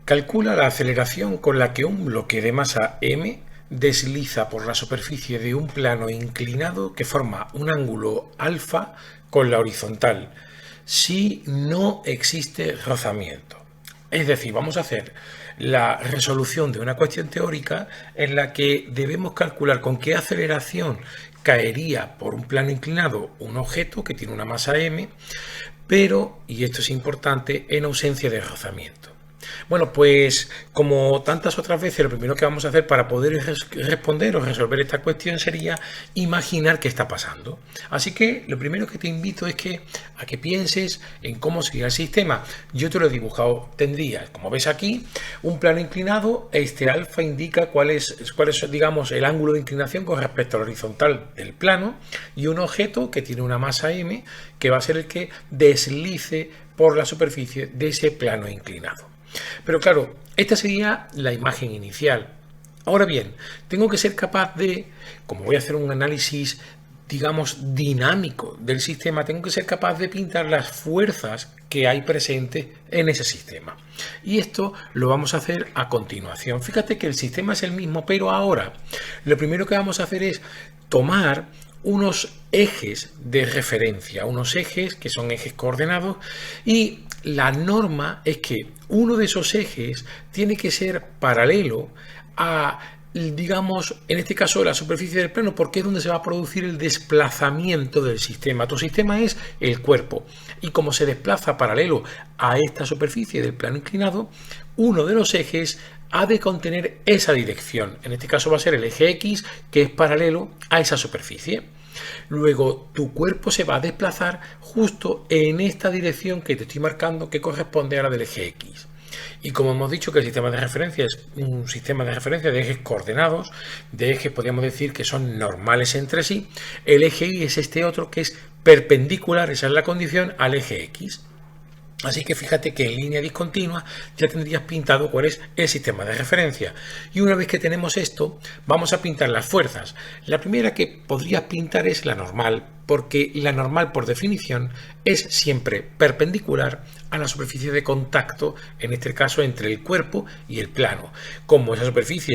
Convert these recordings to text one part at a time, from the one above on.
Calcula la aceleración con la que un bloque de masa m desliza por la superficie de un plano inclinado que forma un ángulo alfa con la horizontal, si no existe rozamiento. Es decir, vamos a hacer la resolución de una cuestión teórica en la que debemos calcular con qué aceleración caería por un plano inclinado un objeto que tiene una masa m, pero, y esto es importante, en ausencia de rozamiento. Bueno, pues como tantas otras veces, lo primero que vamos a hacer para poder responder o resolver esta cuestión sería imaginar qué está pasando. Así que lo primero que te invito es a que pienses en cómo sería el sistema. Yo te lo he dibujado. Tendrías, como ves aquí, un plano inclinado. Este alfa indica cuál es, digamos, el ángulo de inclinación con respecto al horizontal del plano, y un objeto que tiene una masa m, que va a ser el que deslice por la superficie de ese plano inclinado. Pero claro, esta sería la imagen inicial. Ahora bien, tengo que ser capaz de, como voy a hacer un análisis, digamos, dinámico del sistema, tengo que ser capaz de pintar las fuerzas que hay presentes en ese sistema. Y esto lo vamos a hacer a continuación. Fíjate que el sistema es el mismo, pero ahora lo primero que vamos a hacer es tomar unos ejes de referencia, unos ejes que son ejes coordenados, y la norma es que uno de esos ejes tiene que ser paralelo a, digamos, en este caso la superficie del plano, porque es donde se va a producir el desplazamiento del sistema. Tu sistema es el cuerpo, y como se desplaza paralelo a esta superficie del plano inclinado, uno de los ejes ha de contener esa dirección. En este caso va a ser el eje X, que es paralelo a esa superficie. Luego tu cuerpo se va a desplazar justo en esta dirección que te estoy marcando, que corresponde a la del eje X. Y como hemos dicho que el sistema de referencia es un sistema de referencia de ejes coordenados, de ejes podríamos decir que son normales entre sí, el eje Y es este otro que es perpendicular, esa es la condición, al eje X. Así que fíjate que en línea discontinua ya tendrías pintado cuál es el sistema de referencia. Y una vez que tenemos esto, vamos a pintar las fuerzas. La primera que podrías pintar es la normal, porque la normal por definición es siempre perpendicular a la superficie de contacto, en este caso entre el cuerpo y el plano. Como esa superficie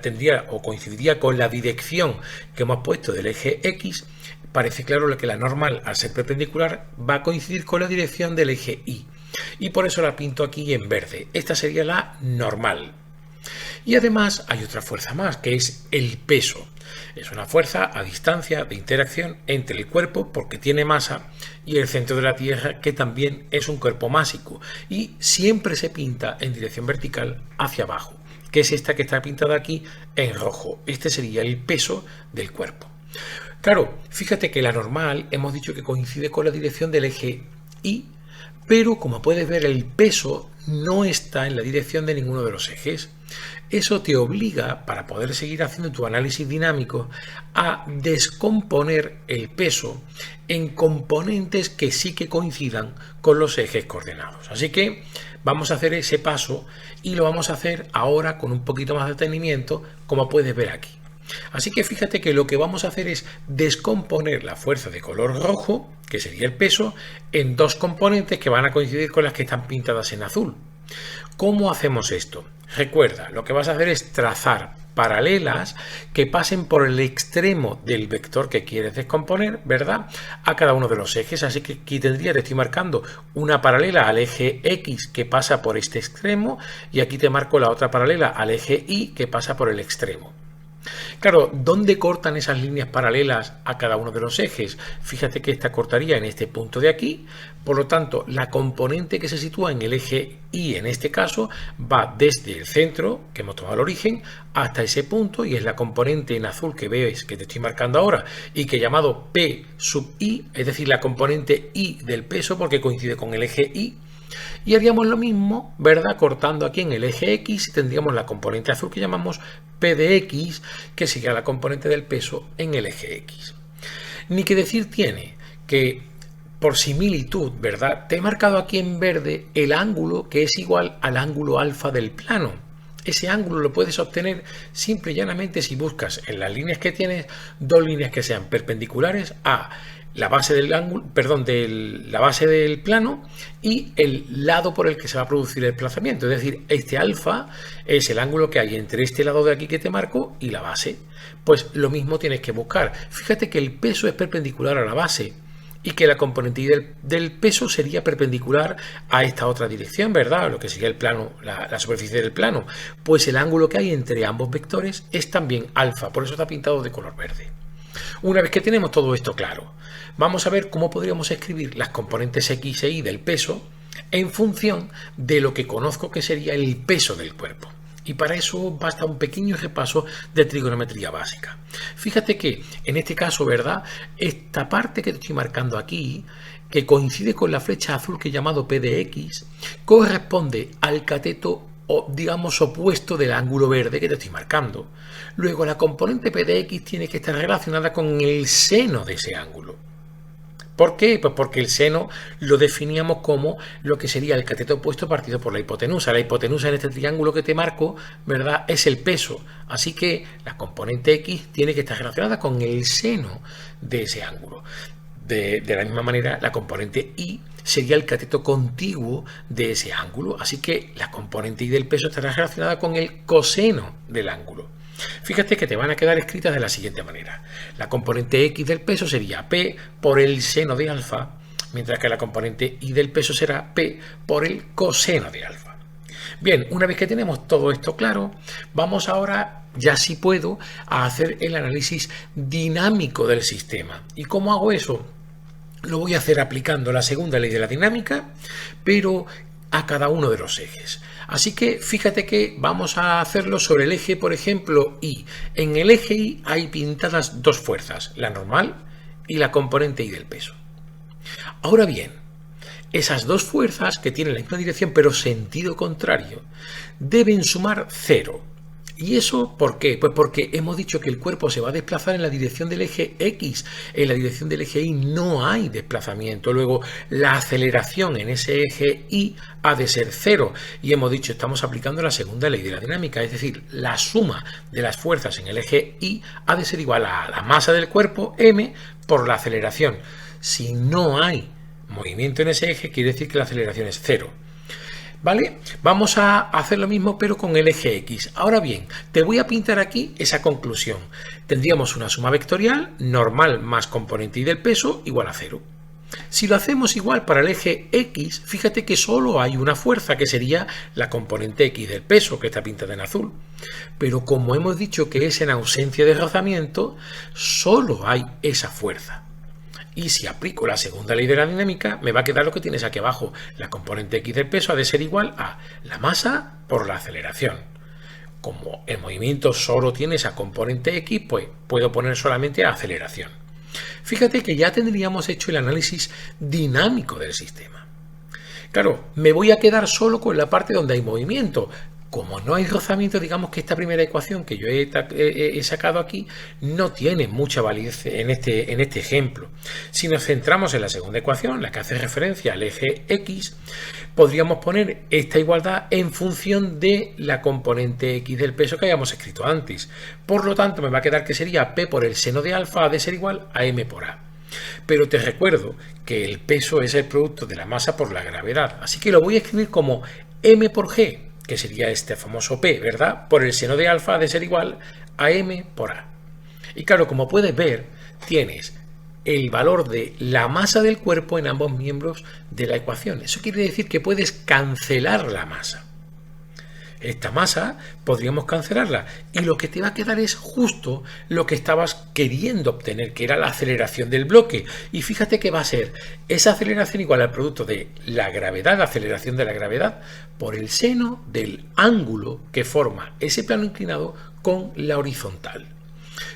tendría o coincidiría con la dirección que hemos puesto del eje X, parece claro que la normal, al ser perpendicular, va a coincidir con la dirección del eje Y. Y por eso la pinto aquí en verde. Esta sería la normal. Y además hay otra fuerza más, que es el peso. Es una fuerza a distancia de interacción entre el cuerpo, porque tiene masa, y el centro de la Tierra, que también es un cuerpo másico. Y siempre se pinta en dirección vertical hacia abajo, que es esta que está pintada aquí en rojo. Este sería el peso del cuerpo. Claro, fíjate que la normal hemos dicho que coincide con la dirección del eje Y, pero como puedes ver el peso no está en la dirección de ninguno de los ejes. Eso te obliga, para poder seguir haciendo tu análisis dinámico, a descomponer el peso en componentes que sí que coincidan con los ejes coordenados. Así que vamos a hacer ese paso y lo vamos a hacer ahora con un poquito más de detenimiento, como puedes ver aquí. Así que fíjate que lo que vamos a hacer es descomponer la fuerza de color rojo, que sería el peso, en dos componentes que van a coincidir con las que están pintadas en azul. ¿Cómo hacemos esto? Recuerda, lo que vas a hacer es trazar paralelas que pasen por el extremo del vector que quieres descomponer, ¿verdad? A cada uno de los ejes. Así que aquí te estoy marcando una paralela al eje X que pasa por este extremo, y aquí te marco la otra paralela al eje Y que pasa por el extremo. Claro, ¿dónde cortan esas líneas paralelas a cada uno de los ejes? Fíjate que esta cortaría en este punto de aquí. Por lo tanto, la componente que se sitúa en el eje Y, en este caso, va desde el centro, que hemos tomado el origen, hasta ese punto, y es la componente en azul que ves, que te estoy marcando ahora, y que he llamado P sub I, es decir, la componente I del peso, porque coincide con el eje Y. Y haríamos lo mismo, ¿verdad? Cortando aquí en el eje X, tendríamos la componente azul que llamamos P de X, que sería la componente del peso en el eje X. Ni que decir tiene que, por similitud, ¿verdad?, te he marcado aquí en verde el ángulo que es igual al ángulo alfa del plano. Ese ángulo lo puedes obtener simple y llanamente si buscas en las líneas que tienes dos líneas que sean perpendiculares a la base del ángulo, perdón, la base del plano y el lado por el que se va a producir el desplazamiento. Es decir, este alfa es el ángulo que hay entre este lado de aquí que te marco y la base. Pues lo mismo tienes que buscar. Fíjate que el peso es perpendicular a la base y que la componente y del peso sería perpendicular a esta otra dirección, ¿verdad? Lo que sería el plano, la superficie del plano. Pues el ángulo que hay entre ambos vectores es también alfa, por eso está pintado de color verde. Una vez que tenemos todo esto claro, vamos a ver cómo podríamos escribir las componentes x e y del peso en función de lo que conozco que sería el peso del cuerpo. Y para eso basta un pequeño repaso de trigonometría básica. Fíjate que en este caso, ¿verdad? Esta parte que te estoy marcando aquí, que coincide con la flecha azul que he llamado P de X, corresponde al cateto o digamos opuesto del ángulo verde que te estoy marcando. Luego la componente P de X tiene que estar relacionada con el seno de ese ángulo. ¿Por qué? Pues porque el seno lo definíamos como lo que sería el cateto opuesto partido por la hipotenusa. La hipotenusa en este triángulo que te marco, ¿verdad?, es el peso. Así que la componente X tiene que estar relacionada con el seno de ese ángulo. De la misma manera, la componente Y sería el cateto contiguo de ese ángulo. Así que la componente Y del peso estará relacionada con el coseno del ángulo. Fíjate que te van a quedar escritas de la siguiente manera. La componente X del peso sería P por el seno de alfa, mientras que la componente Y del peso será P por el coseno de alfa. Bien, una vez que tenemos todo esto claro, vamos ahora, ya sí puedo, a hacer el análisis dinámico del sistema. ¿Y cómo hago eso? Lo voy a hacer aplicando la segunda ley de la dinámica, pero a cada uno de los ejes. Así que fíjate que vamos a hacerlo sobre el eje, por ejemplo, Y. En el eje Y hay pintadas dos fuerzas, la normal y la componente Y del peso. Ahora bien, esas dos fuerzas que tienen la misma dirección pero sentido contrario deben sumar 0. ¿Y eso por qué? Pues porque hemos dicho que el cuerpo se va a desplazar en la dirección del eje X. En la dirección del eje Y no hay desplazamiento. Luego, la aceleración en ese eje Y ha de ser 0. Y hemos dicho, estamos aplicando la segunda ley de la dinámica. Es decir, la suma de las fuerzas en el eje Y ha de ser igual a la masa del cuerpo, m, por la aceleración. Si no hay movimiento en ese eje, quiere decir que la aceleración es 0. ¿Vale? Vamos a hacer lo mismo pero con el eje X. Ahora bien, te voy a pintar aquí esa conclusión. Tendríamos una suma vectorial normal más componente Y del peso igual a 0. Si lo hacemos igual para el eje X, fíjate que solo hay una fuerza que sería la componente X del peso, que está pintada en azul. Pero como hemos dicho que es en ausencia de rozamiento, solo hay esa fuerza. Y si aplico la segunda ley de la dinámica, me va a quedar lo que tienes aquí abajo. La componente X del peso ha de ser igual a la masa por la aceleración. Como el movimiento solo tiene esa componente X, pues puedo poner solamente aceleración. Fíjate que ya tendríamos hecho el análisis dinámico del sistema. Claro, me voy a quedar solo con la parte donde hay movimiento. Como no hay rozamiento, digamos que esta primera ecuación que yo he sacado aquí no tiene mucha validez en este ejemplo. Si nos centramos en la segunda ecuación, la que hace referencia al eje X, podríamos poner esta igualdad en función de la componente X del peso que habíamos escrito antes. Por lo tanto, me va a quedar que sería P por el seno de alfa ha de ser igual a M por A. Pero te recuerdo que el peso es el producto de la masa por la gravedad, así que lo voy a escribir como M por G, que sería este famoso P, ¿verdad? Por el seno de alfa ha de ser igual a M por A. Y claro, como puedes ver, tienes el valor de la masa del cuerpo en ambos miembros de la ecuación. Eso quiere decir que puedes cancelar la masa. Esta masa podríamos cancelarla y lo que te va a quedar es justo lo que estabas queriendo obtener, que era la aceleración del bloque. Y fíjate que va a ser esa aceleración igual al producto de la gravedad, la aceleración de la gravedad, por el seno del ángulo que forma ese plano inclinado con la horizontal.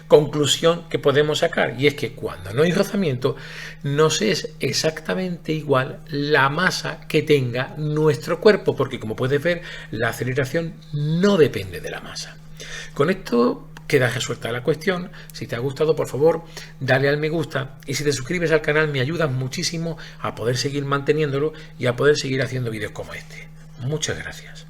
Conclusión que podemos sacar, y es que cuando no hay rozamiento nos es exactamente igual la masa que tenga nuestro cuerpo, porque como puedes ver la aceleración no depende de la masa. Con esto queda resuelta la cuestión. Si te ha gustado, por favor dale al me gusta, y si te suscribes al canal me ayudas muchísimo a poder seguir manteniéndolo y a poder seguir haciendo vídeos como este. Muchas gracias.